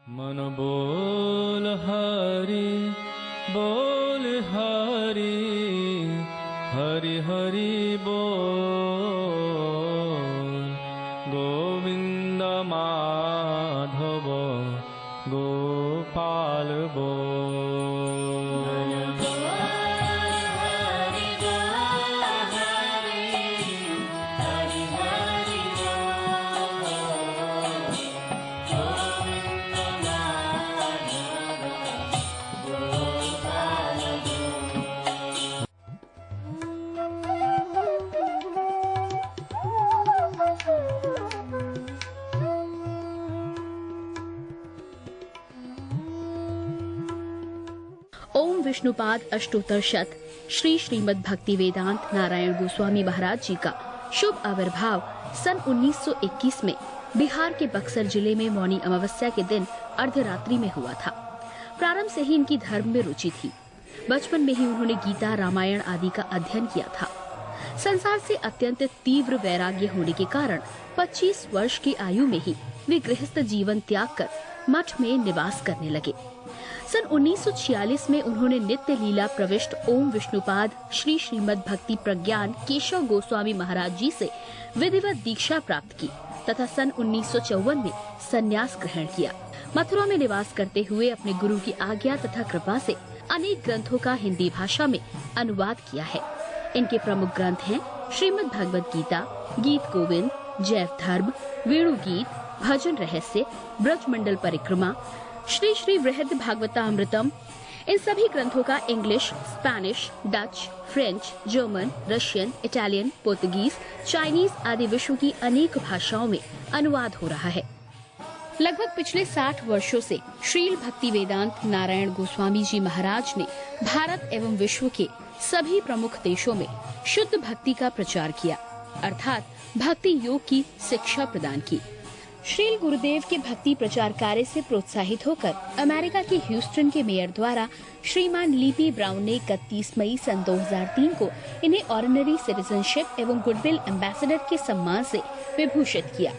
मन बोल हरि हरि हरि बोल गोविंद माधव गोपाल बोल। ओम विष्णुपाद अष्टोत्तर शत श्री श्रीमद् भक्ति वेदांत नारायण गोस्वामी महाराज जी का शुभ आविर्भाव सन 1921 में बिहार के बक्सर जिले में मौनी अमावस्या के दिन अर्धरात्रि में हुआ था। प्रारंभ से ही इनकी धर्म में रुचि थी। बचपन में ही उन्होंने गीता रामायण आदि का अध्ययन किया था। संसार से अत्यंत तीव्र वैराग्य होने के कारण 25 वर्ष की आयु में ही वे गृहस्थ जीवन त्याग कर मठ में निवास करने लगे। सन 1946 में उन्होंने नित्य लीला प्रविष्ट ओम विष्णुपाद श्री श्रीमद् भक्ति प्रज्ञान केशव गोस्वामी महाराज जी से विधिवत दीक्षा प्राप्त की तथा सन 1954 में संन्यास ग्रहण किया। मथुरा में निवास करते हुए अपने गुरु की आज्ञा तथा कृपा से अनेक ग्रंथों का हिंदी भाषा में अनुवाद किया है। इनके प्रमुख ग्रंथ हैं श्रीमद् भगवद गीता, गीत गोविंद, जैव धर्म, वेणु गीत, भजन रहस्य, ब्रजमंडल परिक्रमा, श्री श्री वृहद भागवतामृतम। इन सभी ग्रंथों का English, Spanish, Dutch, French, German, Russian, Italian, Portuguese, Chinese आदि विश्व की अनेक भाषाओं में अनुवाद हो रहा है। लगभग पिछले 60 वर्षों से श्रील भक्ति वेदांत नारायण गोस्वामी जी महाराज ने भारत एवं विश्व के सभी प्रमुख देशों में शुद्ध भक्ति का प्रचार किया, अर्थात भक्ति योग की शिक्षा प्रदान की। श्रील गुरुदेव के भक्ति प्रचार कार्य से प्रोत्साहित होकर अमेरिका के ह्यूस्टन के मेयर द्वारा श्रीमान लीपी ब्राउन ने 31 मई सन 2003 को इन्हें ऑर्डिनरी सिटीजनशिप एवं गुडविल एम्बेसडर के सम्मान से विभूषित किया।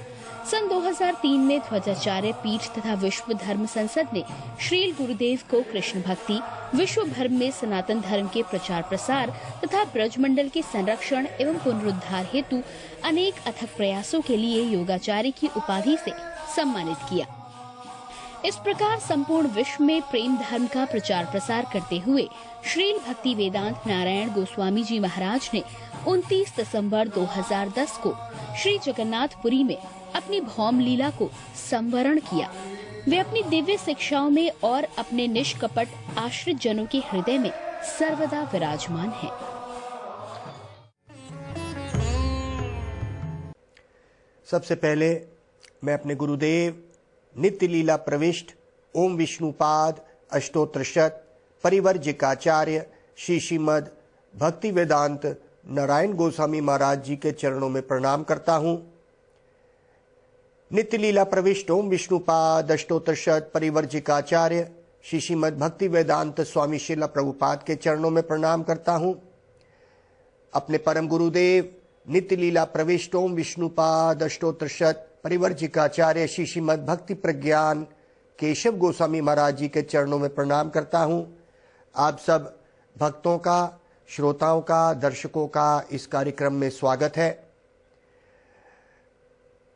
सन 2003 में ध्वजाचार्य पीठ तथा विश्व धर्म संसद ने श्रील गुरुदेव को कृष्ण भक्ति, विश्व भर में सनातन धर्म के प्रचार प्रसार तथा ब्रजमंडल के संरक्षण एवं पुनरुद्धार हेतु अनेक अथक प्रयासों के लिए योगाचार्य की उपाधि से सम्मानित किया। इस प्रकार संपूर्ण विश्व में प्रेम धर्म का प्रचार प्रसार करते हुए श्रील भक्ति वेदांत नारायण गोस्वामी जी महाराज ने 29 दिसंबर 2010 को श्री जगन्नाथपुरी में अपनी भौम लीला को संवरण किया। वे अपनी दिव्य शिक्षाओं में और अपने निष्कपट आश्रित जनों के हृदय में सर्वदा विराजमान हैं। सबसे पहले मैं अपने गुरुदेव नित्य लीला प्रविष्ट ओम विष्णुपाद अष्टोत्तर शत परिवर्जिकाचार्य श्री श्रीमद् भक्ति वेदांत नारायण गोस्वामी महाराज जी के चरणों में प्रणाम करता हूँ। नित्य लीला प्रविष्ट ओम विष्णुपाद अष्टोत्तर शत परिवर्जिकाचार्य श्री श्रीमद् भक्ति वेदांत स्वामी श्रील प्रभुपाद के चरणों में प्रणाम करता हूँ। अपने परम गुरुदेव नित्य लीला प्रविष्ट ओम विष्णुपाद अष्टोत्तर शत परिवर्जिकाचार्य श्री श्रीमद् भक्ति प्रज्ञान केशव गोस्वामी महाराज जी के चरणों में प्रणाम करता हूँ। आप सब भक्तों का, श्रोताओं का, दर्शकों का इस कार्यक्रम में स्वागत है।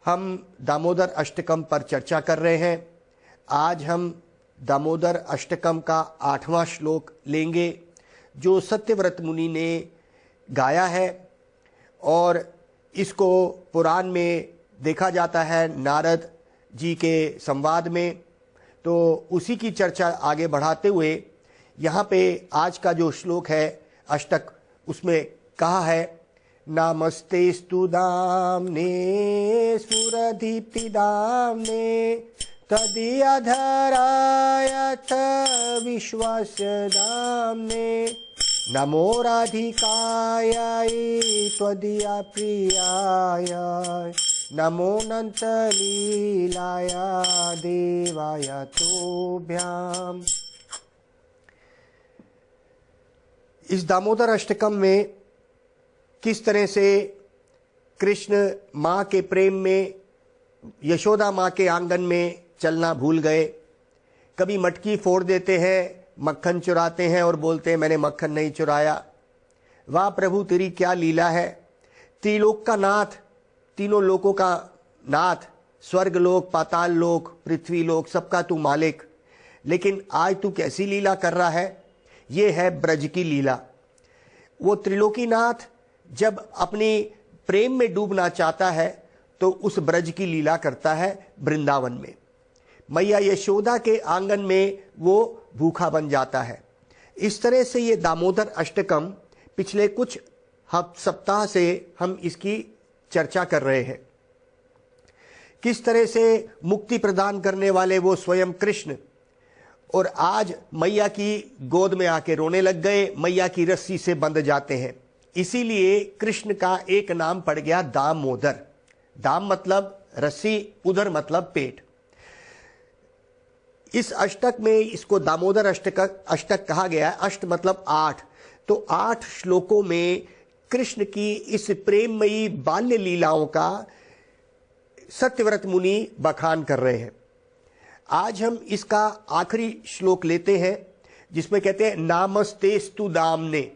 हम दामोदर अष्टकम पर चर्चा कर रहे हैं। आज हम दामोदर अष्टकम का 8वां श्लोक लेंगे जो सत्यव्रत मुनि ने गाया है और इसको पुराण में देखा जाता है नारद जी के संवाद में। तो उसी की चर्चा आगे बढ़ाते हुए यहाँ पे आज का जो श्लोक है अष्टक, उसमें कहा है नमस्तेस्तु दाम्ने स्फुरदीप्तिदाम्ने तदीयधरायथ विश्वस्य दाम्ने नमो राधिकायै त्वदीया प्रियाय नमो नन्तलीलाय देवाय तोभ्याम्। इस दामोदर अष्टकम में किस तरह से कृष्ण माँ के प्रेम में यशोदा माँ के आंगन में चलना भूल गए, कभी मटकी फोड़ देते हैं, मक्खन चुराते हैं और बोलते हैं मैंने मक्खन नहीं चुराया। वाह प्रभु तेरी क्या लीला है। त्रिलोक का नाथ, तीनों लोकों का नाथ, स्वर्ग लोक, पाताल लोक, पृथ्वी लोक, सबका तू मालिक, लेकिन आज तू कैसी लीला कर रहा है। ये है ब्रज की लीला। वो त्रिलोकी नाथ जब अपनी प्रेम में डूबना चाहता है तो उस ब्रज की लीला करता है वृंदावन में। मैया यशोदा के आंगन में वो भूखा बन जाता है। इस तरह से ये दामोदर अष्टकम पिछले कुछ सप्ताह से हम इसकी चर्चा कर रहे हैं। किस तरह से मुक्ति प्रदान करने वाले वो स्वयं कृष्ण और आज मैया की गोद में आके रोने लग गए, मैया की रस्सी से बंध जाते हैं। इसीलिए कृष्ण का एक नाम पड़ गया दामोदर। दाम मतलब रस्सी, उदर मतलब पेट। इस अष्टक में इसको दामोदर अष्टक कहा गया है। अष्ट मतलब 8। तो 8 श्लोकों में कृष्ण की इस प्रेममयी बाल्य लीलाओं का सत्यव्रत मुनि बखान कर रहे हैं। आज हम इसका आखिरी श्लोक लेते हैं जिसमें कहते हैं नामस्तेस्तु दामने।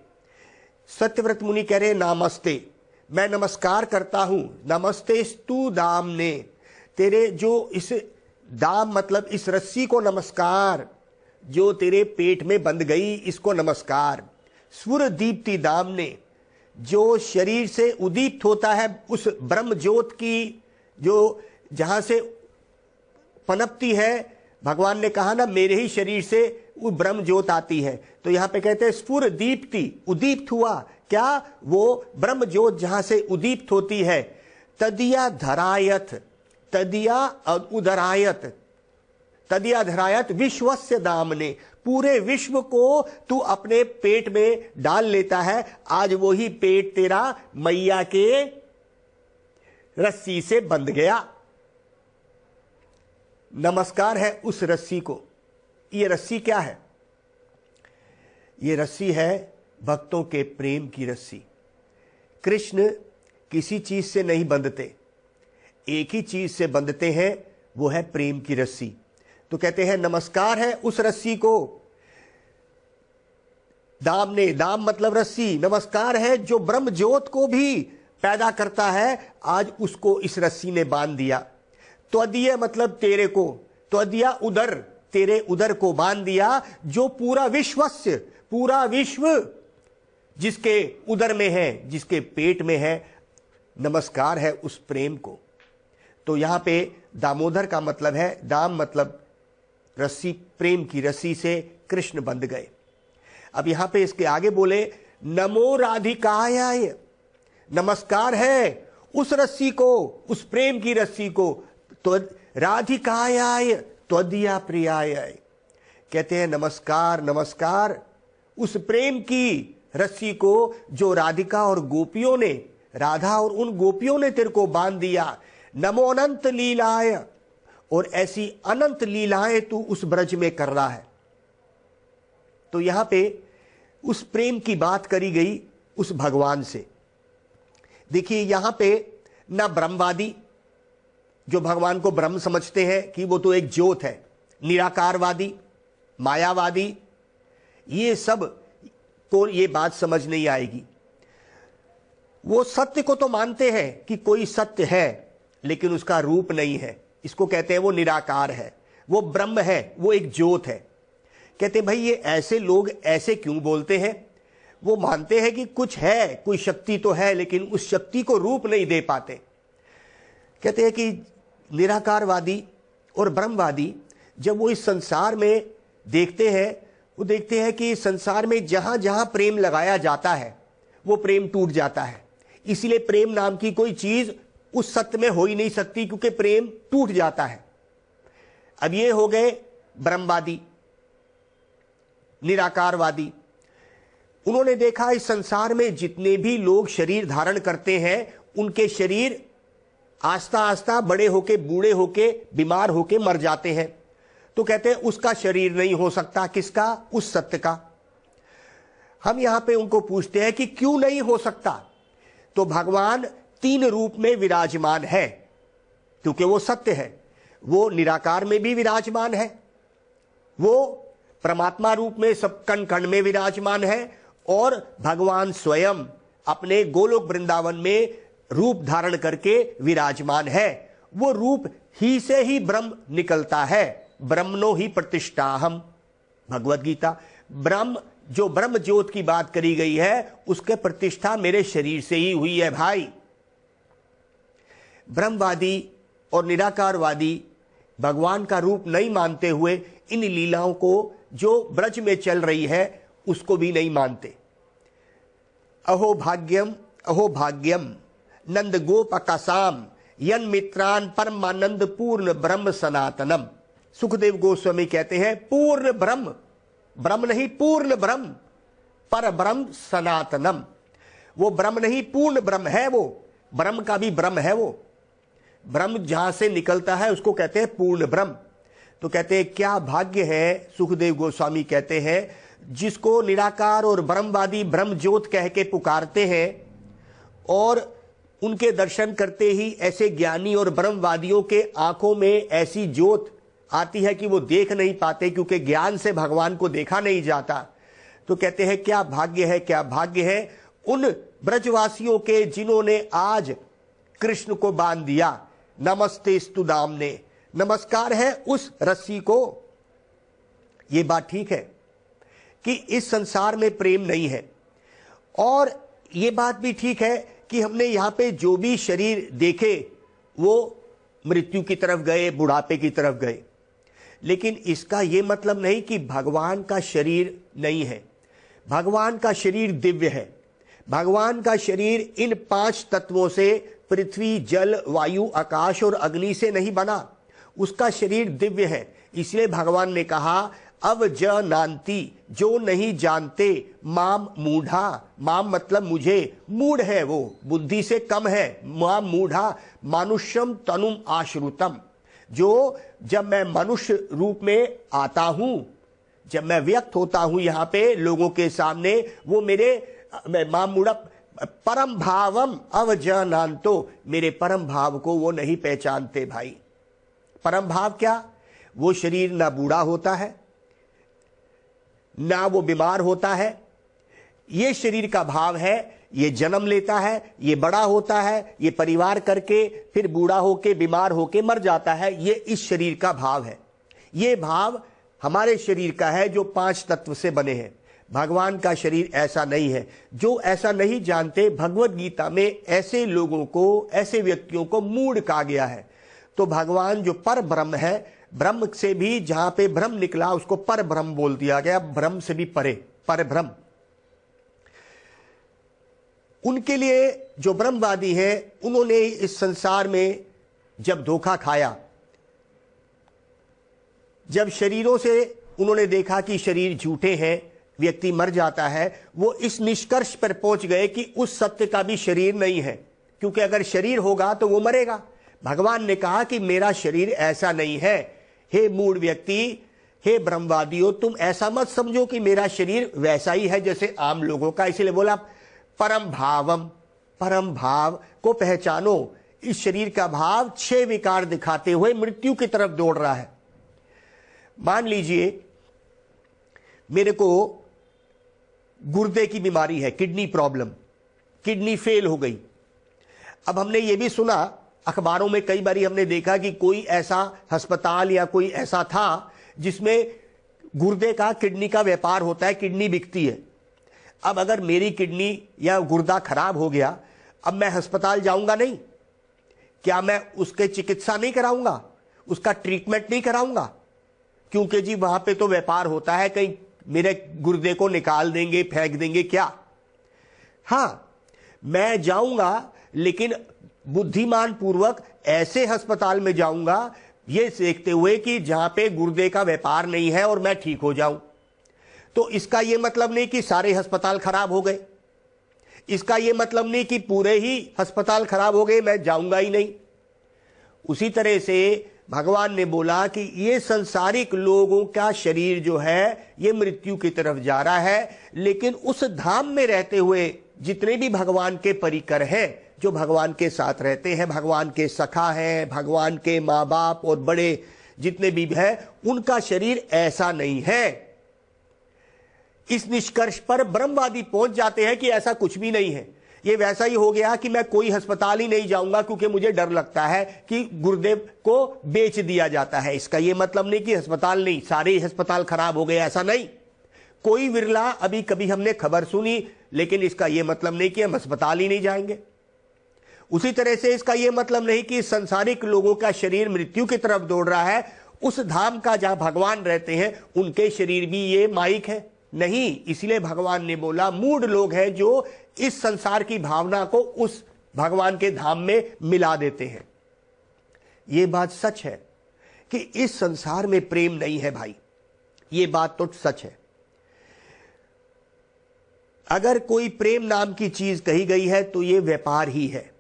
सत्यव्रत मुनि कह रहे हैं नामस्ते, मैं नमस्कार करता हूं। नमस्तेस्तु दामने, तेरे जो इस दाम मतलब इस रस्सी को नमस्कार, जो तेरे पेट में बंध गई इसको नमस्कार। स्फुर दीप्ति दामने, जो शरीर से उदीप्त होता है उस ब्रह्म ज्योत की, जो जहां से पनपती है। भगवान ने कहा ना मेरे ही शरीर से वो ब्रह्म ज्योत आती है, तो यहां पे कहते हैं स्फुर दीप्ति, उदीप्त हुआ क्या, वो ब्रह्म ज्योत जहां से उदीप्त होती है। तदिया धरायत, तदिया उदरायत, तदिया धरायत विश्वस्य दामने, पूरे विश्व को तू अपने पेट में डाल लेता है। आज वही पेट तेरा मैया के रस्सी से बंध गया। नमस्कार है उस रस्सी को। ये रस्सी क्या है? ये रस्सी है भक्तों के प्रेम की रस्सी। कृष्ण किसी चीज से नहीं बंधते, एक ही चीज से बंधते हैं, वो है प्रेम की रस्सी। तो कहते हैं नमस्कार है उस रस्सी को। दाम ने, दाम मतलब रस्सी, नमस्कार है जो ब्रह्म ज्योत को भी पैदा करता है, आज उसको इस रस्सी ने बांध दिया। त्वदीय मतलब तेरे को, त्वदीया उदर, तेरे उदर को बांध दिया, जो पूरा विश्वस्य, पूरा विश्व जिसके उदर में है, जिसके पेट में है। नमस्कार है उस प्रेम को। तो यहां पे दामोदर का मतलब है, दाम मतलब रस्सी, प्रेम की रस्सी से कृष्ण बंध गए। अब यहां पे इसके आगे बोले नमो राधिकाय, नमस्कार है उस रस्सी को, उस प्रेम की रस्सी को। तो राधिकाय त्वदीया प्रियाय, कहते हैं नमस्कार, नमस्कार उस प्रेम की रस्सी को जो राधिका और गोपियों ने, राधा और उन गोपियों ने तेरे को बांध दिया। नमो अनंत लीलाय, और ऐसी अनंत लीलाएं तू उस ब्रज में कर रहा है। तो यहां पे उस प्रेम की बात करी गई उस भगवान से। देखिए यहां पे ना ब्रह्मवादी जो भगवान को ब्रह्म समझते हैं कि वो तो एक ज्योत है, निराकारवादी, मायावादी, ये सब को ये बात समझ नहीं आएगी। वो सत्य को तो मानते हैं कि कोई सत्य है, लेकिन उसका रूप नहीं है। इसको कहते हैं वो निराकार है, वो ब्रह्म है, वो एक ज्योत है। कहते हैं भाई ये ऐसे लोग ऐसे क्यों बोलते हैं? वो मानते हैं कि कुछ है, कोई शक्ति तो है, लेकिन उस शक्ति को रूप नहीं दे पाते। कहते हैं कि निराकारवादी और ब्रह्मवादी जब वो इस संसार में देखते हैं, वो देखते हैं कि संसार में जहां जहां प्रेम लगाया जाता है वो प्रेम टूट जाता है। इसीलिए प्रेम नाम की कोई चीज उस सत्य में हो ही नहीं सकती, क्योंकि प्रेम टूट जाता है। अब ये हो गए ब्रह्मवादी, निराकारवादी। उन्होंने देखा इस संसार में जितने भी लोग शरीर धारण करते हैं, उनके शरीर आस्ता आस्ता बड़े होके, बूढ़े होके, बीमार होके मर जाते हैं। तो कहते हैं उसका शरीर नहीं हो सकता। किसका? उस सत्य का। हम यहां पे उनको पूछते हैं कि क्यों नहीं हो सकता? तो भगवान 3 रूप में विराजमान है, क्योंकि वो सत्य है। वो निराकार में भी विराजमान है, वो परमात्मा रूप में सब कण कण में विराजमान है और भगवान स्वयं अपने गोलोक वृंदावन में रूप धारण करके विराजमान है। वो रूप ही से ही ब्रह्म निकलता है। ब्रह्मणो ही प्रतिष्ठाहम, भगवद गीता। ब्रह्म, जो ब्रह्म ज्योत की बात करी गई है, उसके प्रतिष्ठा मेरे शरीर से ही हुई है भाई। ब्रह्मवादी और निराकारवादी भगवान का रूप नहीं मानते हुए इन लीलाओं को जो ब्रज में चल रही है उसको भी नहीं मानते। अहो भाग्यम नंद गोपकासाम यन मित्रान परमानंद पूर्ण ब्रह्म सनातनम। सुखदेव गोस्वामी कहते हैं पूर्ण ब्रह्म, ब्रह्म नहीं पूर्ण ब्रह्म, पर ब्रह्म सनातनम। वो ब्रह्म नहीं पूर्ण ब्रह्म है, वो ब्रह्म का भी ब्रह्म है। वो ब्रह्म जहां से निकलता है उसको कहते हैं पूर्ण ब्रह्म। तो कहते हैं क्या भाग्य है, सुखदेव गोस्वामी कहते हैं, जिसको निराकार और ब्रह्मवादी ब्रह्म ज्योत कह के पुकारते हैं और उनके दर्शन करते ही ऐसे ज्ञानी और ब्रह्मवादियों के आंखों में ऐसी ज्योत आती है कि वो देख नहीं पाते, क्योंकि ज्ञान से भगवान को देखा नहीं जाता। तो कहते हैं क्या भाग्य है, क्या भाग्य है उन ब्रजवासियों के जिन्होंने आज कृष्ण को बांध दिया। नमस्ते स्तुदामने, नमस्कार है उस रस्सी को। ये बात ठीक है कि इस संसार में प्रेम नहीं है, और ये बात भी ठीक है कि हमने यहां पे जो भी शरीर देखे वो मृत्यु की तरफ गए, बुढ़ापे की तरफ गए। लेकिन इसका ये मतलब नहीं कि भगवान का शरीर नहीं है। भगवान का शरीर दिव्य है। भगवान का शरीर इन 5 तत्वों से, पृथ्वी, जल, वायु, आकाश और अग्नि से नहीं बना। उसका शरीर दिव्य है। इसलिए भगवान ने कहा अवजानन्ति, जो नहीं जानते, माम मूढ़ा, माम मतलब मुझे, मूढ़ है वो, बुद्धि से कम है। माम मूढ़ा मानुष्यम तनुम आश्रुतम, जो जब मैं मनुष्य रूप में आता हूं, जब मैं व्यक्त होता हूं यहां पे लोगों के सामने, वो मेरे माम मूढ़ा परम भावम अवजानन्तो, मेरे परम भाव को वो नहीं पहचानते भाई। परम भाव क्या? वो शरीर ना बूढ़ा होता है, ना वो बीमार होता है। ये शरीर का भाव है, ये जन्म लेता है, ये बड़ा होता है, ये परिवार करके फिर बूढ़ा होके, बीमार होके मर जाता है। ये इस शरीर का भाव है। ये भाव हमारे शरीर का है जो 5 तत्व से बने हैं। भगवान का शरीर ऐसा नहीं है। जो ऐसा नहीं जानते, भगवद गीता में ऐसे लोगों को, ऐसे व्यक्तियों को मूढ़ कहा गया है। तो भगवान जो पर ब्रह्म है, ब्रह्म से भी जहां पे ब्रह्म निकला उसको पर ब्रह्म बोल दिया गया, ब्रह्म से भी परे, पर ब्रह्म। उनके लिए जो ब्रह्मवादी हैं, उन्होंने इस संसार में जब धोखा खाया, जब शरीरों से उन्होंने देखा कि शरीर झूठे हैं, व्यक्ति मर जाता है, वो इस निष्कर्ष पर पहुंच गए कि उस सत्य का भी शरीर नहीं है, क्योंकि अगर शरीर होगा तो वो मरेगा। भगवान ने कहा कि मेरा शरीर ऐसा नहीं है। हे मूढ़ व्यक्ति, हे ब्रह्मवादियों, तुम ऐसा मत समझो कि मेरा शरीर वैसा ही है जैसे आम लोगों का। इसलिए बोला परम भावम, परम भाव को पहचानो। इस शरीर का भाव 6 विकार दिखाते हुए मृत्यु की तरफ दौड़ रहा है। मान लीजिए मेरे को गुर्दे की बीमारी है, किडनी प्रॉब्लम, किडनी फेल हो गई। अब हमने ये भी सुना अखबारों में, कई बारी हमने देखा कि कोई ऐसा अस्पताल या कोई ऐसा था जिसमें गुर्दे का, किडनी का व्यापार होता है, किडनी बिकती है। अब अगर मेरी किडनी या गुर्दा खराब हो गया, अब मैं अस्पताल जाऊंगा नहीं? क्या मैं उसके चिकित्सा नहीं कराऊंगा, उसका ट्रीटमेंट नहीं कराऊंगा? क्योंकि जी वहां पे तो व्यापार होता है, कहीं मेरे गुर्दे को निकाल देंगे, फेंक देंगे क्या? हां, मैं जाऊंगा, लेकिन बुद्धिमान पूर्वक ऐसे अस्पताल में जाऊंगा ये देखते हुए कि जहां पे गुर्दे का व्यापार नहीं है और मैं ठीक हो जाऊं। तो इसका यह मतलब नहीं कि सारे अस्पताल खराब हो गए, इसका यह मतलब नहीं कि पूरे ही अस्पताल खराब हो गए, मैं जाऊंगा ही नहीं। उसी तरह से भगवान ने बोला कि ये संसारिक लोगों का शरीर जो है ये मृत्यु की तरफ जा रहा है, लेकिन उस धाम में रहते हुए जितने भी भगवान के परिकर हैं, जो भगवान के साथ रहते हैं, भगवान के सखा हैं, भगवान के माँ बाप और बड़े जितने भी हैं उनका शरीर ऐसा नहीं है। इस निष्कर्ष पर ब्रह्मवादी पहुंच जाते हैं कि ऐसा कुछ भी नहीं है। ये वैसा ही हो गया कि मैं कोई अस्पताल ही नहीं जाऊंगा क्योंकि मुझे डर लगता है कि गुर्दे को बेच दिया जाता है। इसका यह मतलब नहीं कि अस्पताल नहीं, सारे ही अस्पताल खराब हो गए, ऐसा नहीं। कोई विरला अभी कभी हमने खबर सुनी, लेकिन इसका यह मतलब नहीं कि हम अस्पताल ही नहीं जाएंगे। उसी तरह से इसका यह मतलब नहीं कि संसारिक लोगों का शरीर मृत्यु की तरफ दौड़ रहा है, उस धाम का जहां भगवान रहते हैं उनके शरीर भी ये माइक है, नहीं। इसलिए भगवान ने बोला मूढ़ लोग हैं जो इस संसार की भावना को उस भगवान के धाम में मिला देते हैं। यह बात सच है कि इस संसार में प्रेम नहीं है भाई, यह बात तो सच है। अगर कोई प्रेम नाम की चीज कही गई है तो यह व्यापार ही है।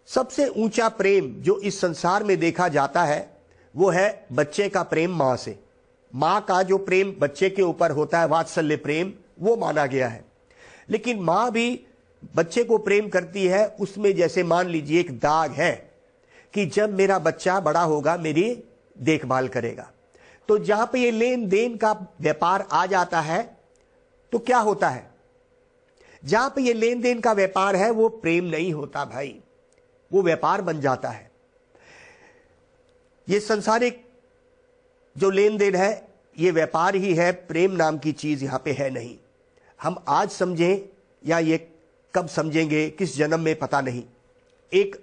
सबसे ऊंचा प्रेम जो इस संसार में देखा जाता है वो है बच्चे का प्रेम मां से। मां का जो प्रेम बच्चे के ऊपर होता है, वात्सल्य प्रेम, वो माना गया है। लेकिन मां भी बच्चे को प्रेम करती है, उसमें जैसे मान लीजिए एक दाग है कि जब मेरा बच्चा बड़ा होगा मेरी देखभाल करेगा। तो जहां पे ये लेन देन का व्यापार आ जाता है तो क्या होता है? जहां पे ये लेन देन का व्यापार है वो प्रेम नहीं होता भाई, वो व्यापार बन जाता है। ये संसारिक जो लेन देन है ये व्यापार ही है, प्रेम नाम की चीज यहां पे है नहीं। हम आज समझें या ये कब समझेंगे, किस जन्म में, पता नहीं। एक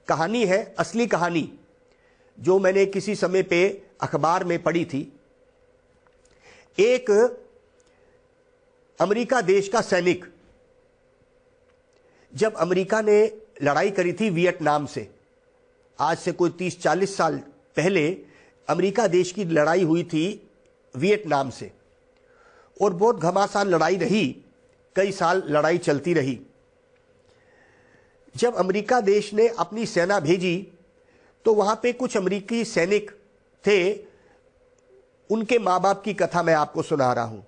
कहानी है, असली कहानी, जो मैंने किसी समय पे अखबार में पढ़ी थी। एक अमेरिका देश का सैनिक, जब अमेरिका ने लड़ाई करी थी वियतनाम से, आज से कोई 30-40 साल पहले अमेरिका देश की लड़ाई हुई थी वियतनाम से, और बहुत घमासान लड़ाई रही, कई साल लड़ाई चलती रही। जब अमेरिका देश ने अपनी सेना भेजी तो वहां पे कुछ अमेरिकी सैनिक थे, उनके मां बाप की कथा मैं आपको सुना रहा हूं।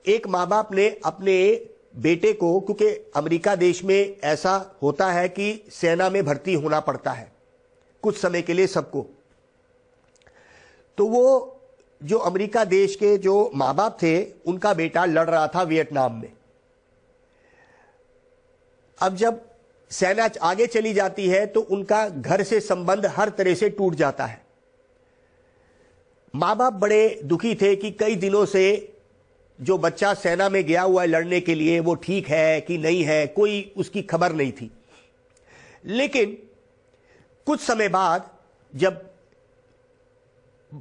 एक मां बाप ने अपने बेटे को, क्योंकि अमेरिका देश में ऐसा होता है कि सेना में भर्ती होना पड़ता है कुछ समय के लिए सबको, तो वो जो अमेरिका देश के जो मां बाप थे उनका बेटा लड़ रहा था वियतनाम में। अब जब सेना आगे चली जाती है तो उनका घर से संबंध हर तरह से टूट जाता है। मां बाप बड़े दुखी थे कि कई दिनों से जो बच्चा सेना में गया हुआ है लड़ने के लिए वो ठीक है कि नहीं है, कोई उसकी खबर नहीं थी। लेकिन कुछ समय बाद जब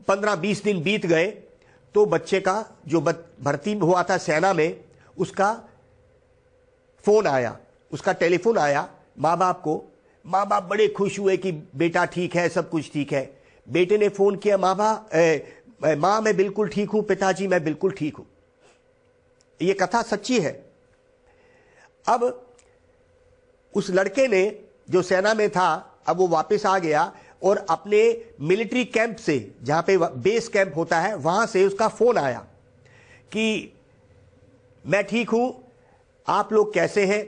15-20 दिन बीत गए तो बच्चे का जो भर्ती हुआ था सेना में, उसका फोन आया, उसका टेलीफोन आया मां बाप को। मां बाप बड़े खुश हुए कि बेटा ठीक है, सब कुछ ठीक है। बेटे ने फोन किया, मां मैं बिल्कुल ठीक हूं, पिताजी मैं बिल्कुल ठीक हूं। यह कथा सच्ची है। अब उस लड़के ने जो सेना में था, अब वो वापस आ गया और अपने मिलिट्री कैंप से, जहां पे बेस कैंप होता है, वहां से उसका फोन आया कि मैं ठीक हूं, आप लोग कैसे हैं?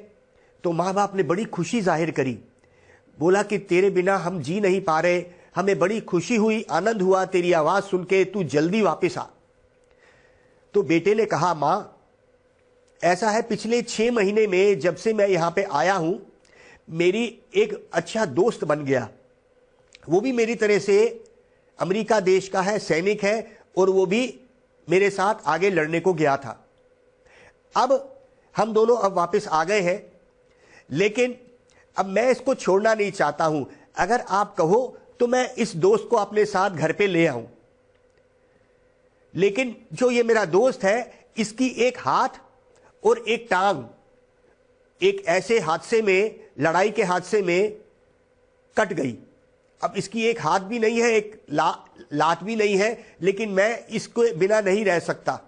तो मां बाप ने बड़ी खुशी जाहिर करी, बोला कि तेरे बिना हम जी नहीं पा रहे, हमें बड़ी खुशी हुई, आनंद हुआ तेरी आवाज सुन के, तू जल्दी वापस आ। तो बेटे ने कहा, मां ऐसा है, पिछले 6 महीने में जब से मैं यहां पे आया हूं, मेरी एक अच्छा दोस्त बन गया। वो भी मेरी तरह से अमेरिका देश का है, सैनिक है, और वो भी मेरे साथ आगे लड़ने को गया था। अब हम दोनों अब वापस आ गए हैं, लेकिन अब मैं इसको छोड़ना नहीं चाहता हूं। अगर आप कहो तो मैं इस दोस्त को अपने साथ घर पे ले आऊं। लेकिन जो ये मेरा दोस्त है, इसकी एक हाथ और एक टांग एक ऐसे हादसे में, लड़ाई के हादसे में कट गई। अब इसकी एक हाथ भी नहीं है, एक लात भी नहीं है, लेकिन मैं इसको बिना नहीं रह सकता।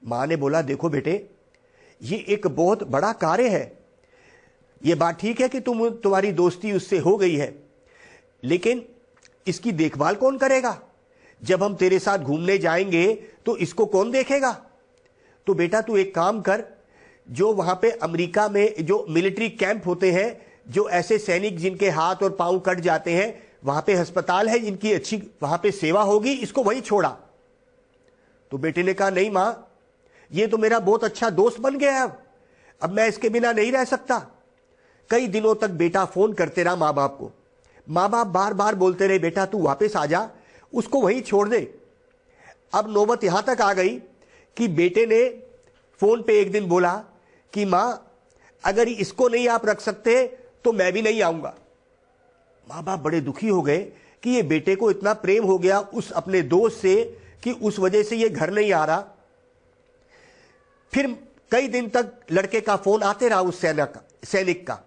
मां ने बोला, देखो बेटे, ये एक बहुत बड़ा कार्य है। ये बात ठीक है कि तुम्हारी दोस्ती उससे हो गई है, लेकिन इसकी देखभाल कौन करेगा? जब हम तेरे साथ घूमने जाएंगे तो इसको कौन देखेगा? तो बेटा तू एक काम कर, जो वहां पे अमेरिका में जो मिलिट्री कैंप होते हैं, जो ऐसे सैनिक जिनके हाथ और पांव कट जाते हैं, वहां पे अस्पताल है, इनकी अच्छी वहां पे सेवा होगी, इसको वहीं छोड़ा। तो बेटे ने कहा नहीं मां, ये तो मेरा बहुत अच्छा दोस्त बन गया है, अब मैं इसके बिना नहीं रह सकता। कई दिनों तक बेटा फोन करते रहा माँ बाप को। माँ बाप बार बार बोलते रहे बेटा तू वापस आ जा, उसको वहीं छोड़ दे। अब नौबत यहां तक आ गई कि बेटे ने फोन पे एक दिन बोला कि मां अगर इसको नहीं आप रख सकते तो मैं भी नहीं आऊंगा। माँ बाप बड़े दुखी हो गए कि ये बेटे को इतना प्रेम हो गया उस अपने दोस्त से कि उस वजह से ये घर नहीं आ रहा। फिर कई दिन तक लड़के का फोन आते रहा उस सैनिक का।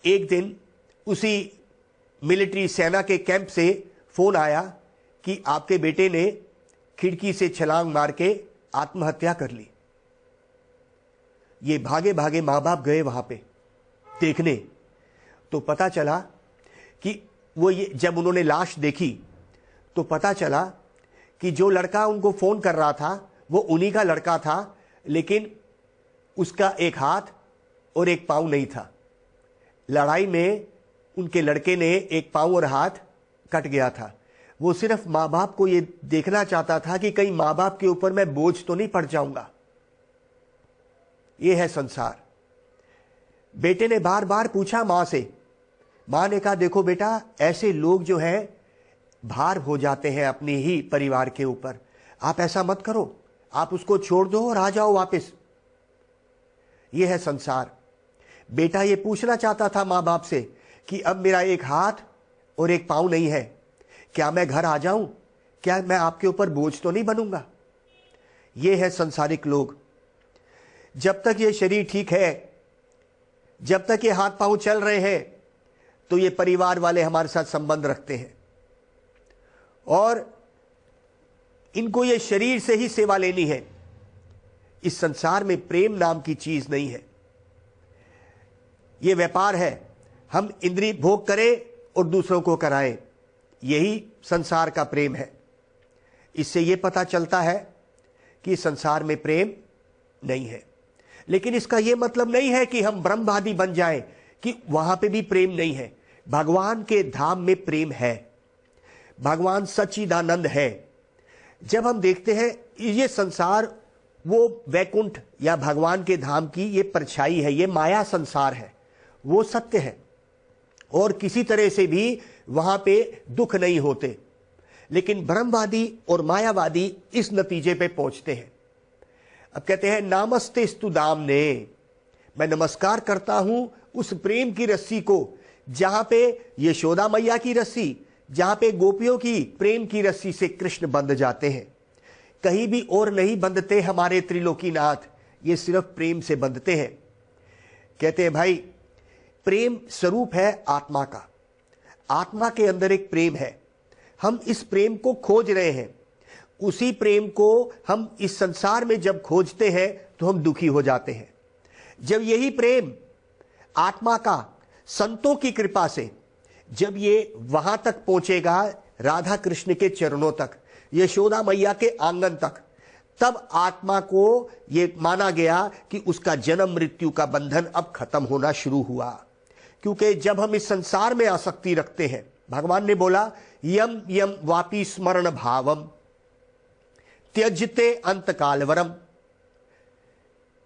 एक दिन उसी मिलिट्री सेना के कैंप से फोन आया कि आपके बेटे ने खिड़की से छलांग मार के आत्महत्या कर ली। ये भागे भागे मां बाप गए वहां पे देखने, तो पता चला कि जब उन्होंने लाश देखी तो पता चला कि जो लड़का उनको फोन कर रहा था वो उन्हीं का लड़का था, लेकिन उसका एक हाथ और एक पांव नहीं था। लड़ाई में उनके लड़के ने एक पांव और हाथ कट गया था। वो सिर्फ मां बाप को ये देखना चाहता था कि कहीं मां बाप के ऊपर मैं बोझ तो नहीं पड़ जाऊंगा। ये है संसार। बेटे ने बार बार पूछा मां से। मां ने कहा देखो बेटा, ऐसे लोग जो हैं भार हो जाते हैं अपने ही परिवार के ऊपर, आप ऐसा मत करो, आप उसको छोड़ दो और आ जाओ वापस। यह है संसार। बेटा ये पूछना चाहता था मां बाप से कि अब मेरा एक हाथ और एक पांव नहीं है, क्या मैं घर आ जाऊं? क्या मैं आपके ऊपर बोझ तो नहीं बनूंगा? ये है संसारिक लोग। जब तक ये शरीर ठीक है, जब तक ये हाथ पांव चल रहे हैं, तो ये परिवार वाले हमारे साथ संबंध रखते हैं और इनको ये शरीर से ही सेवा लेनी है। इस संसार में प्रेम नाम की चीज नहीं है। ये व्यापार है, हम इंद्रिय भोग करें और दूसरों को कराएं, यही संसार का प्रेम है। इससे यह पता चलता है कि संसार में प्रेम नहीं है। लेकिन इसका यह मतलब नहीं है कि हम ब्रह्मवादी बन जाएं कि वहां पे भी प्रेम नहीं है। भगवान के धाम में प्रेम है, भगवान सच्चिदानंद है। जब हम देखते हैं ये संसार वो वैकुंठ या भगवान के धाम की ये परछाई है, ये माया संसार है, वो सत्य है और किसी तरह से भी वहां पे दुख नहीं होते। लेकिन ब्रह्मवादी और मायावादी इस नतीजे पे पहुंचते हैं। अब कहते हैं नामस्ते स्तु दामने, मैं नमस्कार करता हूं उस प्रेम की रस्सी को जहां पे यशोदा मैया की रस्सी, जहां पे गोपियों की प्रेम की रस्सी से कृष्ण बंध जाते हैं। कहीं भी और नहीं बंधते हमारे त्रिलोकीनाथ, ये सिर्फ प्रेम से बंधते हैं। कहते हैं भाई प्रेम स्वरूप है आत्मा का, आत्मा के अंदर एक प्रेम है, हम इस प्रेम को खोज रहे हैं। उसी प्रेम को हम इस संसार में जब खोजते हैं तो हम दुखी हो जाते हैं। जब यही प्रेम आत्मा का संतों की कृपा से जब ये वहां तक पहुंचेगा, राधा कृष्ण के चरणों तक, यशोदा मैया के आंगन तक, तब आत्मा को ये माना गया कि उसका जन्म मृत्यु का बंधन अब खत्म होना शुरू हुआ। क्योंकि जब हम इस संसार में आसक्ति रखते हैं, भगवान ने बोला यम यम वापी स्मरण भावम त्यजते अंत कालवरम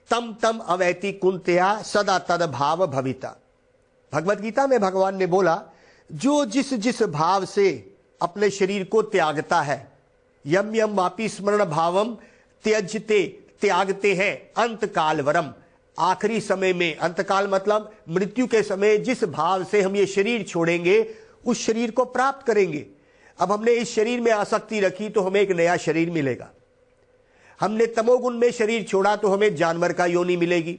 तम तम अवैति कुंतया सदा तद भाव भविता। भगवत गीता में भगवान ने बोला जो जिस जिस भाव से अपने शरीर को त्यागता है, यम यम वापी स्मरण भावम त्यजते, त्यागते हैं अंत कालवरम, आखिरी समय में, अंतकाल मतलब मृत्यु के समय जिस भाव से हम ये शरीर छोड़ेंगे उस शरीर को प्राप्त करेंगे। अब हमने इस शरीर में आसक्ति रखी तो हमें एक नया शरीर मिलेगा। हमने तमोगुण में शरीर छोड़ा तो हमें जानवर का योनि मिलेगी,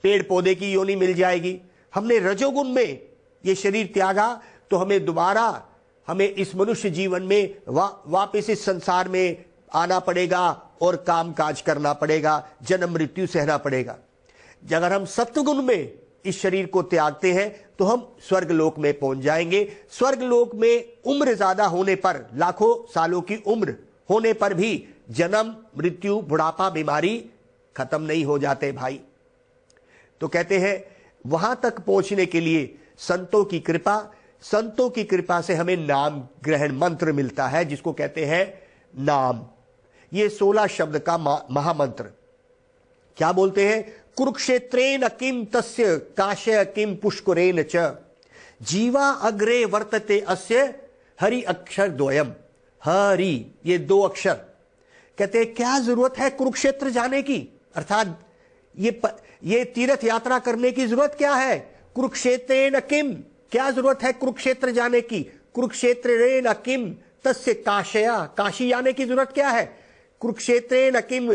पेड़ पौधे की योनि मिल जाएगी। हमने रजोगुण में ये शरीर त्यागा तो हमें दोबारा हमें इस मनुष्य जीवन में वापस इस संसार में आना पड़ेगा और काम काज करना पड़ेगा, जन्म मृत्यु सहना पड़ेगा। अगर हम सत्वगुण में इस शरीर को त्यागते हैं तो हम स्वर्ग लोक में पहुंच जाएंगे। स्वर्ग लोक में उम्र ज्यादा होने पर, लाखों सालों की उम्र होने पर भी जन्म मृत्यु बुढ़ापा बीमारी खत्म नहीं हो जाते भाई। तो कहते हैं वहां तक पहुंचने के लिए संतों की कृपा संतों की कृपा से हमें नाम ग्रहण मंत्र मिलता है, जिसको कहते हैं नाम। ये 16 शब्द का महामंत्र। क्या बोलते हैं? कुरुक्षेत्रेण किम तस्य काशय किम पुष्करेण च जीवा अग्रे वर्तते अस्य हरि अक्षर द्वयम। हरि, ये 2 अक्षर। कहते हैं क्या जरूरत है कुरुक्षेत्र जाने की, अर्थात ये तीर्थ यात्रा करने की जरूरत क्या है? कुरुक्षेत्रेण किम, क्या जरूरत है कुरुक्षेत्र जाने की? कुरुक्षेत्रेण किम तस्य काशया, काशी जाने की जरूरत क्या है? कुरुक्षेत्रेण किम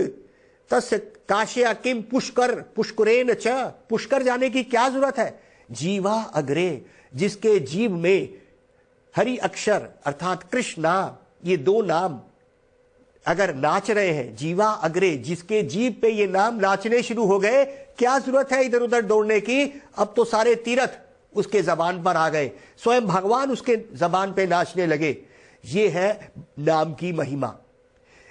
तस्य काशया किम पुष्कर, पुष्करेण च, पुष्कर जाने की क्या जरूरत है? जीवा अग्रे, जिसके जीव में हरि अक्षर अर्थात कृष्णा, ये 2 नाम अगर नाच रहे हैं, जीवा अग्रे, जिसके जीव पे ये नाम नाचने शुरू हो गए, क्या जरूरत है इधर उधर दौड़ने की? अब तो सारे तीर्थ उसके जबान पर आ गए, स्वयं भगवान उसके जबान पे नाचने लगे। ये है नाम की महिमा।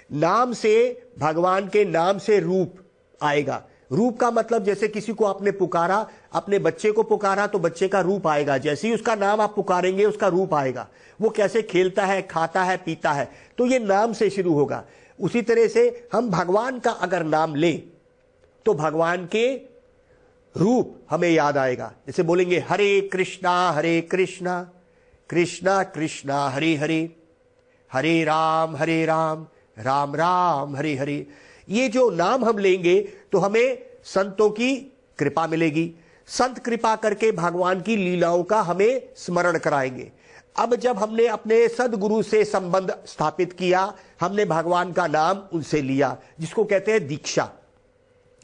नाम से, भगवान के नाम से रूप आएगा। रूप का मतलब जैसे किसी को आपने पुकारा, अपने बच्चे को पुकारा तो बच्चे का रूप आएगा। जैसे ही उसका नाम आप पुकारेंगे उसका रूप आएगा। वो कैसे खेलता है, खाता है, पीता है, तो ये नाम से शुरू होगा। उसी तरह से हम भगवान का अगर नाम लें तो भगवान के रूप हमें याद आएगा। जैसे बोलेंगे हरे कृष्णा कृष्णा कृष्णा हरे हरे, हरे राम राम राम हरे हरे। ये जो नाम हम लेंगे तो हमें संतों की कृपा मिलेगी। संत कृपा करके भगवान की लीलाओं का हमें स्मरण कराएंगे। अब जब हमने अपने सदगुरु से संबंध स्थापित किया, हमने भगवान का नाम उनसे लिया, जिसको कहते हैं दीक्षा,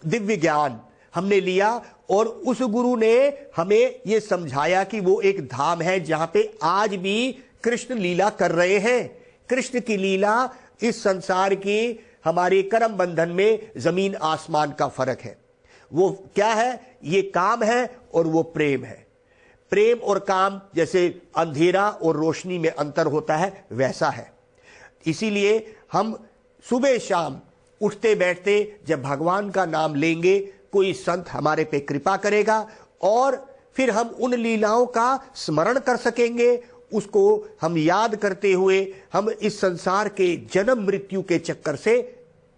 दिव्य ज्ञान हमने लिया, और उस गुरु ने हमें यह समझाया कि वो एक धाम है जहां पे आज भी कृष्ण लीला कर रहे हैं। कृष्ण की लीला इस संसार की हमारे कर्म बंधन में जमीन आसमान का फर्क है। वो क्या है? ये काम है और वो प्रेम है। प्रेम और काम जैसे अंधेरा और रोशनी में अंतर होता है, वैसा है। इसीलिए हम सुबह शाम उठते बैठते जब भगवान का नाम लेंगे, कोई संत हमारे पे कृपा करेगा और फिर हम उन लीलाओं का स्मरण कर सकेंगे। उसको हम याद करते हुए हम इस संसार के जन्म मृत्यु के चक्कर से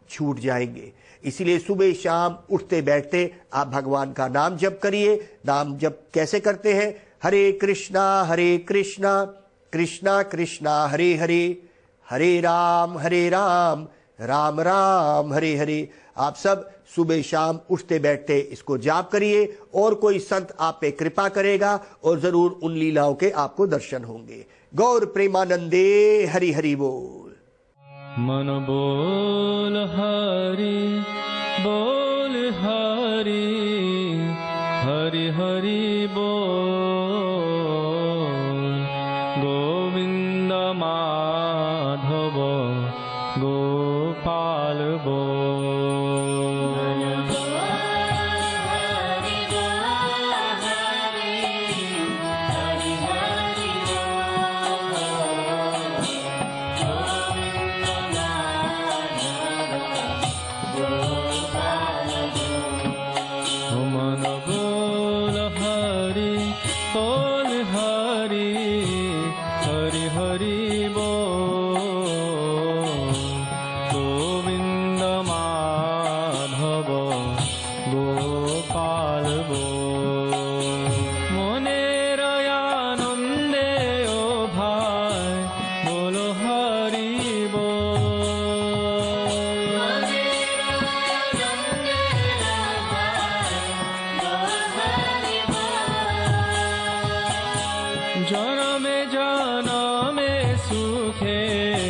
छूट जाएंगे। इसीलिए सुबह शाम उठते बैठते आप भगवान का नाम जप करिए। नाम जप कैसे करते हैं? हरे कृष्णा कृष्णा कृष्णा हरे हरे, हरे राम राम राम हरे हरे। आप सब सुबह शाम उठते बैठते इसको जाप करिए और कोई संत आप पे कृपा करेगा और जरूर उन लीलाओं के आपको दर्शन होंगे। गौर प्रेमानंदे हरि हरि बोल। मन बोल हरि हरि हरि बोल। गोविंद माधव गोपाल बोल। जनमे सुखे